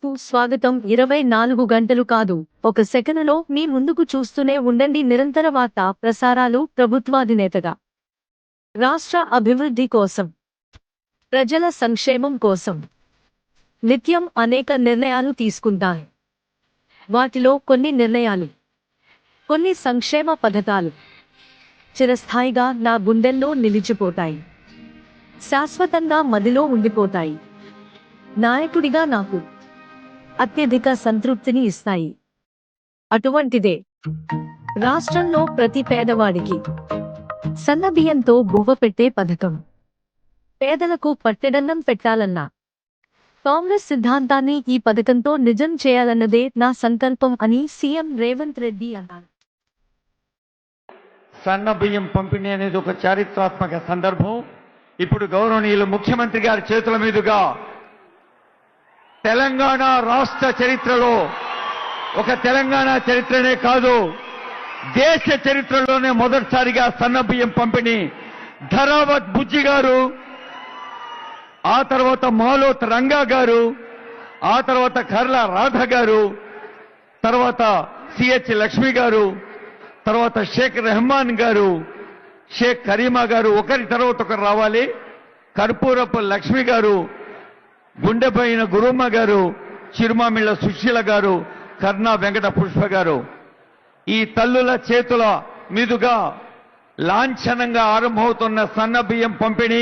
కు స్వాగతం. 24 గంటలు కాదు, ఒక సెకనులో మీ ముందుకు చూస్తూనే ఉండండి. నిరంతర వార్తా ప్రసారాలు, ప్రభుత్వాధినేతగా రాష్ట్ర అభివృద్ధి కోసం, ప్రజల సంక్షేమం కోసం నిత్యం అనేక నిర్ణయాలు తీసుకుంటారు. వాటిలో కొన్ని నిర్ణయాలు, కొన్ని సంక్షేమ పథకాలు చిరస్థాయిగా నా గుండెల్లో నిలిచిపోతాయి, శాశ్వతంగా మదిలో ఉండిపోతాయి. నాయకుడిగా నాకు అత్యధిక సంతృప్తిని ఇస్తాయి. అటువంటిదే రాష్ట్రంలో ప్రతి పేదవాడికి సన్నబియ్యంతో బువ్వ పెట్టే పథకం. పేదలకు పట్టెడన్నం పెట్టాలన్న కాంగ్రెస్ సిద్ధాంతాన్ని ఈ పథకంతో నిజం చేయాలన్నదే నా సంకల్పం అని సీఎం రేవంత్ రెడ్డి అన్నారు. సన్న బియ్యం పంపిణీ అనేది ఒక చారిత్రాత్మక సందర్భం. ఇప్పుడు గౌరవనీయులు ముఖ్యమంత్రి గారి చేతుల మీదుగా తెలంగాణ రాష్ట్ర చరిత్రలో, ఒక తెలంగాణ చరిత్రనే కాదు, దేశ చరిత్రలోనే మొదటిసారిగా సన్న బియ్యం పంపిణీ ధరావత్ బుజ్జి గారు, ఆ తర్వాత మాలోత్ రంగా గారు, ఆ తర్వాత కర్ల రాధ గారు, తర్వాత సిహెచ్ లక్ష్మి గారు, తర్వాత షేక్ రెహమాన్ గారు, షేక్ కరీమా గారు, ఒకరి తర్వాత ఒకరు రావాలి. కర్పూరపు లక్ష్మి గారు, గుండెపైన గురుమ్మ గారు, చిరుమామిళ్ళ సుశీల గారు, కర్ణా వెంకట పుష్ప గారు. ఈ తల్లుల చేతుల మీదుగా లాంఛనంగా ఆరంభమవుతున్న సన్న బియ్యం పంపిణీ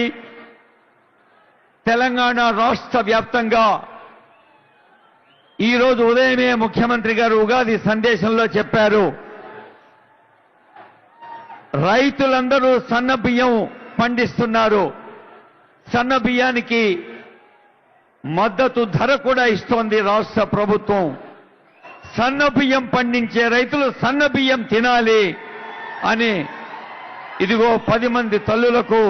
తెలంగాణ రాష్ట్ర వ్యాప్తంగా ఈరోజు ఉదయమే ముఖ్యమంత్రి గారు ఉగాది సందేశంలో చెప్పారు, రైతులందరూ సన్న బియ్యం పండిస్తున్నారు, సన్న బియ్యానికి మద్దతు ధర కూడా ఇస్తోంది రాష్ట్ర ప్రభుత్వం. సన్న బియ్యం పండించే రైతులు సన్న బియ్యం తినాలి అని ఇదిగో 10 మంది తల్లులకు